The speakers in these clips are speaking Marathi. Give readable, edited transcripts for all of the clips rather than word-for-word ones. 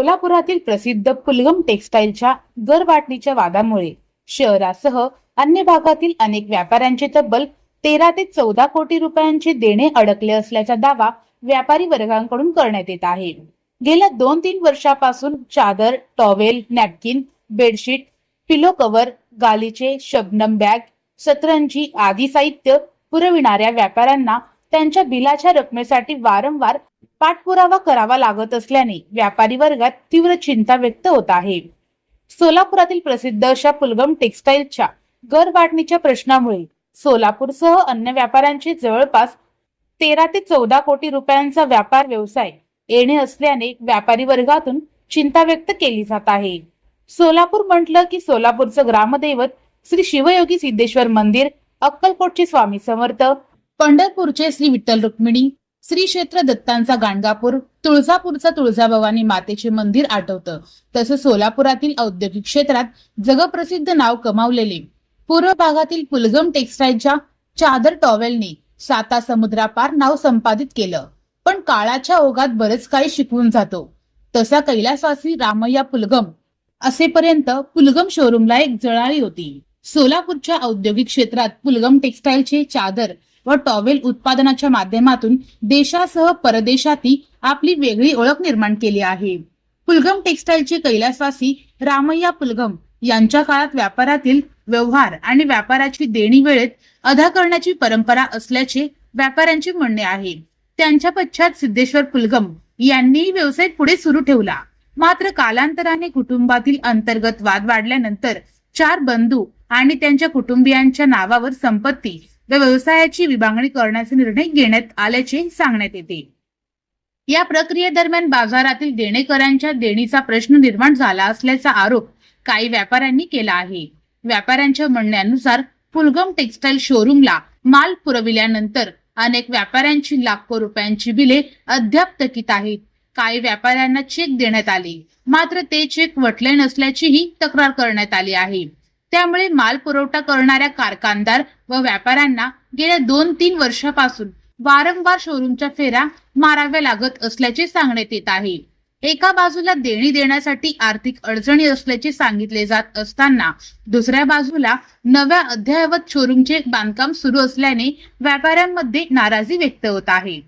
सोलापुरातील प्रसिद्ध पुलगम टेक्सटाईलच्या गरवाटणीच्या वादामुळे शहरासह अन्य भागातील अनेक व्यापाऱ्यांचे तब्बल 13 ते 14 कोटी रुपयांचे देणे अडकले असल्याचा दावा व्यापारी वर्गाकडून करण्यात येत आहे। गेल्या 2-3 वर्षापासून चादर, टॉवेल, नॅपकिन, बेडशीट, पिलो कव्हर, गालिचे, शबनम बॅग, सतरंजी आदी साहित्य पुरविणाऱ्या व्यापाऱ्यांना त्यांच्या बिलाच्या रकमेसाठी वारंवार पाठपुरावा करावा लागत असल्याने व्यापारी वर्गात तीव्र चिंता व्यक्त होत आहे। सोलापुरातील प्रसिद्ध अशा पुलगम टेक्सटाईलच्या गरवाटणीच्या प्रश्नामुळे सोलापूरसह अन्य व्यापाऱ्यांचे जवळपास 13 ते 14 कोटी रुपयांचा व्यापार व्यवसाय येणे असल्याने व्यापारी वर्गातून चिंता व्यक्त केली जात आहे। सोलापूर म्हटलं की सोलापूरचं ग्रामदैवत श्री शिवयोगी सिद्धेश्वर मंदिर, अक्कलकोटचे स्वामी समर्थ, पंढरपूरचे श्री विठ्ठल रुक्मिणी, श्री क्षेत्र दत्तांचा गाणगापूर, तुळजापूरचा तुळजाभवानी मातेचे मंदिर आठवतं। तसं सोलापुरातील औद्योगिक क्षेत्रात जगप्रसिद्ध नाव कमावलेले पूर्व भागातील पुलगम टेक्सटाईलच्या चादर टॉवेलने साता समुद्रापार नाव संपादित केलं। पण काळाच्या ओघात बरेच काही शिकवून जातो। तसा कैलासवासी रामय्या पुलगम असेपर्यंत पुलगम शोरूमला एक जळाळी होती। सोलापूरच्या औद्योगिक क्षेत्रात पुलगम टेक्सटाईलचे चादर व टॉवेल उत्पादनाच्या माध्यमातून देशासह परदेशातही आपली वेगळी ओळख निर्माण केली आहे। पुलगम टेक्सटाईलचे कैलासवासी रामय्या पुलगम यांच्या काळात व्यापारातील व्यवहार आणि व्यापाराची देणी वेळेत अदा करण्याची परंपरा असल्याचे व्यापाऱ्यांचे म्हणणे आहे। त्यांच्या पश्चात सिद्धेश्वर पुलगम यांनी व्यवसाय पुढे सुरू ठेवला। मात्र कालांतराने कुटुंबातील अंतर्गत वाद वाढल्यानंतर 4 बंधू आणि त्यांच्या कुटुंबियांच्या नावावर संपत्ती व व्यवसायाची विभागणी करण्याचा निर्णय घेण्यात आल्याचे सांगण्यात येते। या प्रक्रियेदरम्यान बाजारातील देणेकऱ्यांच्या देणीचा प्रश्न निर्माण झाला असल्याचा आरोप काही व्यापाऱ्यांनी केला आहे। व्यापाऱ्यांच्या म्हणण्यानुसार पुलगम टेक्सटाईल शोरूमला माल पुरविल्यानंतर अनेक व्यापाऱ्यांची लाखो रुपयांची बिले अद्याप थकीत आहेत। काही व्यापाऱ्यांना चेक देण्यात आले, मात्र ते चेक वटले नसल्याचीही तक्रार करण्यात आली आहे। त्यामुळे माल पुरवठा करणाऱ्या कारखानदार व व्यापाऱ्यांना गेल्या 2-3 वर्षापासून वारंवार शोरूमच्या फेऱ्या माराव्या लागत असल्याचे सांगण्यात येत आहे। एका बाजूला देणी देण्यासाठी आर्थिक अडचणी असल्याचे सांगितले जात असताना दुसऱ्या बाजूला नव्या अद्ययावत शोरूमचे बांधकाम सुरू असल्याने व्यापाऱ्यांमध्ये नाराजी व्यक्त होत आहे।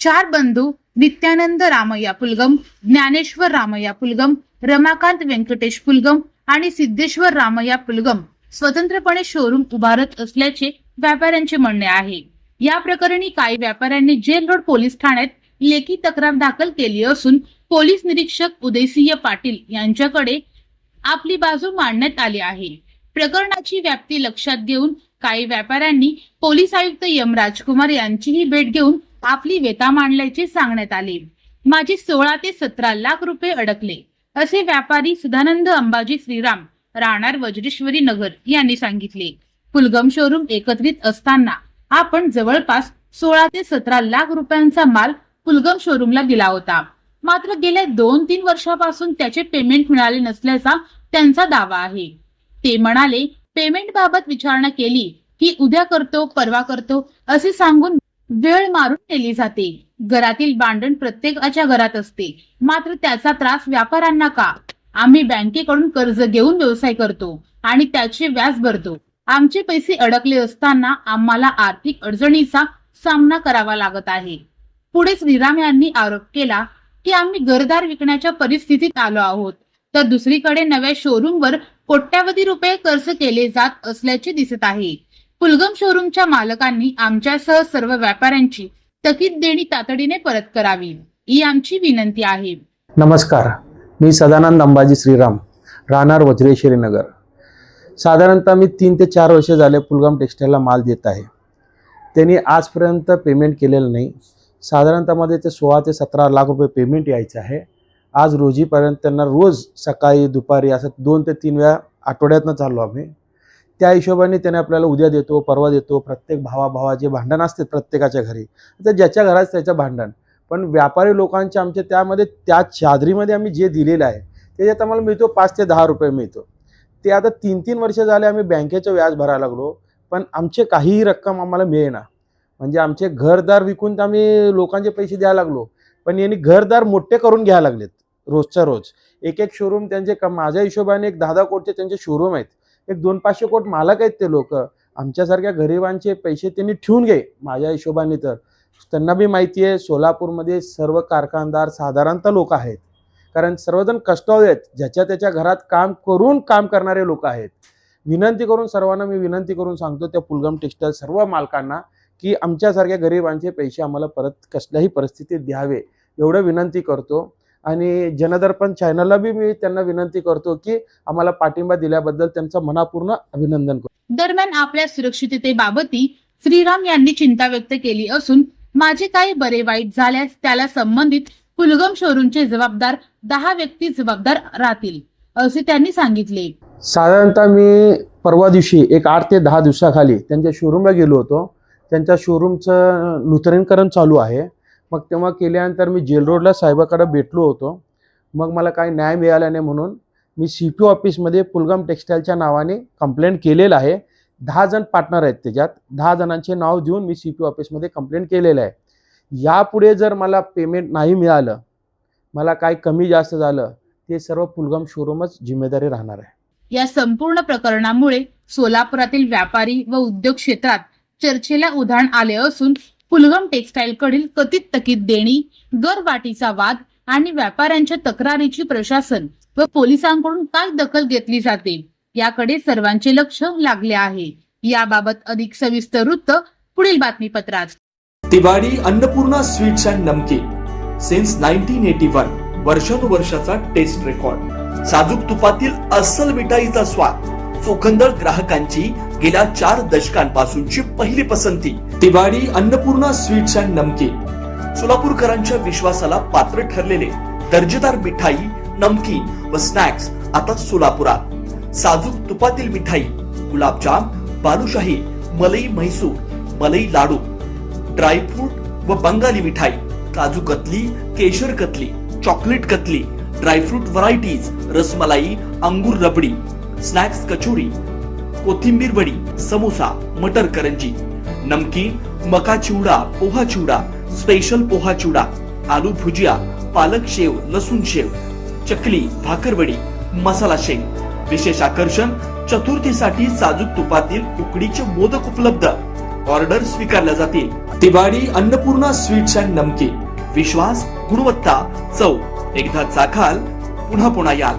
4 बंधू नित्यानंद रामय्या पुलगम, ज्ञानेश्वर रामय्या पुलगम, रमाकांत व्यंकटेश पुलगम आणि सिद्धेश्वर रामय्या पुलगम स्वतंत्रपणे शोरूम उभारत असल्याचे व्यापाऱ्यांचे म्हणणे आहे। या प्रकरणी काही व्यापाऱ्यांनी जेल रोड पोलीस ठाण्यात लेखी तक्रार दाखल केली असून पोलीस निरीक्षक उदयसिंह पाटील यांच्याकडे आपली बाजू मांडण्यात आली आहे। प्रकरणाची व्याप्ती लक्षात घेऊन काही व्यापाऱ्यांनी पोलीस आयुक्त एम राजकुमार यांचीही भेट घेऊन आपली व्यथा मांडल्याचे सांगण्यात आले। माझे 16 ते 17 लाख रुपये अडकले, असे व्यापारी सदानंद अंबाजी श्रीराम राहणार वज्रेश्वरी नगर यांनी सांगितले। पुलगम शोरूम एकत्रित असताना आपण जवळपास 16 ते 17 लाख रुपयांचा माल पुलगम शोरूमला दिला होता। मात्र गेल्या 2-3 वर्षापासून त्याचे पेमेंट मिळाले नसल्याचा त्यांचा दावा आहे। ते म्हणाले, पेमेंट बाबत विचारणा केली की उद्या करतो, परवा करतो असे सांगून वेळ मारून नेली जाते। घरातील भांडण प्रत्येकाच्या घरात असते, मात्र त्याचा त्रास व्यापाऱ्यांना का? आम्ही बँकेकडून कर्ज घेऊन व्यवसाय करतो आणि त्याचे व्याज भरतो। आमचे पैसे अडकले असताना आम्हाला आर्थिक अडचणीचा सामना करावा लागत आहे। पुढे श्रीराम यांनी आरोप केला की आम्ही घरदार विकण्याच्या परिस्थितीत आलो आहोत, तर दुसरीकडे नव्या शोरूमवर कोट्यावधी रुपये खर्च केले जात असल्याचे दिसत आहे। पुलगम शोरूमच्या मालकांनी आमच्यासह सर्व व्यापाऱ्यांची थकीत देणी तातडीने परत करावी, ही आमची विनंती आहे। नमस्कार, मी सदानंद अंबाजी श्रीराम राहणार वज्रेश्वरी नगर। साधारणतः मी 3 ते 4 वर्ष झाले पुलगम टेक्सटाईलला माल देत आहे। त्यांनी आजपर्यंत पेमेंट केलेलं नाही। साधारणतः मध्ये ते 16 ते 17 लाख रुपये पेमेंट यायचे आहे। आज रोजीपर्यंत त्यांना रोज सकाळी दुपारी असं 2 ते 3 वेळा आठवड्यातनं चाललो आम्ही। त्या हिशोबाने त्याने आपल्याला उद्या देतो, परवा देतो। प्रत्येक भावाचे भांडण असते प्रत्येकाच्या घरी, तर ज्याच्या घरात त्याचं भांडण। पण व्यापारी लोकांचे आमचे त्यामध्ये त्या चादरीमध्ये आम्ही जे दिलेलं आहे त्याच्यात आम्हाला मिळतो 5 ते 10 रुपये मिळतो। ते आता 3-3 वर्ष झाले आम्ही बँकेचं व्याज भरायला लागलो, पण आमचे काहीही रक्कम आम्हाला मिळेना। म्हणजे आमचे घरदार विकून आम्ही लोकांचे पैसे द्यायला लागलो, पण यांनी घरदार मोठे करून घ्यायला लागलेत। रोजच्या रोज. एक एक शोरूम त्यांचे माझ्या हिशोबाने एक 10-10 कोटचे त्यांचे शोरूम आहेत. एक 200-500 कोट मालक आहेत ते लोक. आमच्यासारख्या गरिबांचे पैसे त्यांनी ठेवून घे माझ्या हिशोबाने. तर त्यांना बी माहिती आहे सोलापूरमध्ये सर्व कारखानदार साधारणतः लोक आहेत, कारण सर्वजण कष्टाळू आहेत, ज्याच्या त्याच्या घरात काम करून काम करणारे लोक आहेत. विनंती करून सर्वांना मी विनंती करून सांगतो त्या पुलगाम टेक्सटाईल सर्व मालकांना की आमच्यासारख्या गरिबांचे पैसे आम्हाला परत कसल्याही परिस्थितीत द्यावे, एवढं विनंती करतो. आणि जनदर्पण चॅनलला बी मी त्यांना विनंती करतो की आम्हाला पाठिंबा दिल्याबद्दल त्यांचं मनापूर्ण अभिनंदन करतो. दरम्यान आपल्या सुरक्षिततेबाबतही श्रीराम यांनी चिंता व्यक्त केली असून माझे काही बरे वाईट झाल्यास त्याला संबंधित पुलगाम शोरूमचे जबाबदार 10 व्यक्ती जबाबदार राहतील असे त्यांनी सांगितले. साधारणतः मी परवा दिवशी एक 8 ते 10 दिवसाखाली त्यांच्या शोरूमला गेलो होतो. त्यांच्या शोरूमचं नूतनीकरण चालू आहे. मग तेव्हा केल्यानंतर मी जेल रोडला साहेबाकडे भेटलो होतो. मग मला काही न्याय मिळाला नाही म्हणून मी CP ऑफिसमध्ये पुलगाम टेक्सटाईलच्या नावाने कंप्लेंट केलेलं आहे. 10 जण पार्टनर आहेत त्याच्यात. 10 जणांचे नाव देऊन मी CP ऑफिसमध्ये कंप्लेंट केलेलं आहे. यापुढे जर मला पेमेंट नाही मिळालं, मला काय कमी जास्त झालं, ते सर्व पुलगाम शोरूमच जिम्मेदारी राहणार आहे. या संपूर्ण प्रकरणामुळे सोलापुरातील व्यापारी व उद्योग क्षेत्रात चर्चेला उधाण आले असून पुलगाम टेक्सटाईल कडील कथित थकीत देणी, गरवाटीचा वाद आणि व्यापाऱ्यांच्या तक्रारीची प्रशासन व पोलिसांकडून काय दखल घेतली जाते याकडे सर्वांचे लक्ष लागले आहे. याबाबत अधिक सविस्तर वृत्त पुढील बातमीपत्रात. तिवारी अन्नपूर्णा स्वीट्स अँड नमकीन सिन्स 1981, वर्षानुवर्षाचा टेस्ट रेकॉर्ड. साजूक तुपातील अस्सल मिठाईचा स्वाद, चोखंदळ ग्राहकांची गेल्या 4 दशकांपासूनची पहिली पसंती. तिवारी अन्नपूर्णा स्वीट्स अँड नमकीन, सोलापूरकरांच्या विश्वासाला पात्र ठरलेले दर्जेदार मिठाई, नमकीन व स्नॅक्स आता सोलापुरात. साजूक तुपातील मिठाई, गुलाबजाम, बालुशाही, मलई म्हैसूर, मलई लाडू, ड्रायफ्रूट व बंगाली मिठाई, काजू कतली, केशर katli, chocolate katli, dry fruit varieties, rasmalai, अंगूर रबडी, स्नॅक्स कचोरी, कोथिंबीर वडी, समोसा, मटर करंजी, नमकीन, मका चिवडा, पोहा चिवडा, स्पेशल पोहा चिवडा, आलू भुजिया, पालक शेव, लसूण शेव, चकली, भाकरवडी, मसाला शेंग. विशेष आकर्षण, चतुर्थीसाठी साजूक तुपातील उकडीचे मोदक उपलब्ध. ऑर्डर स्वीकारल्या जातील. तिवारी अन्नपूर्णा स्वीट्स अँड नमकीन, विश्वास, गुणवत्ता, चव. एकदा चाखाल पुन्हा पुन्हा याल.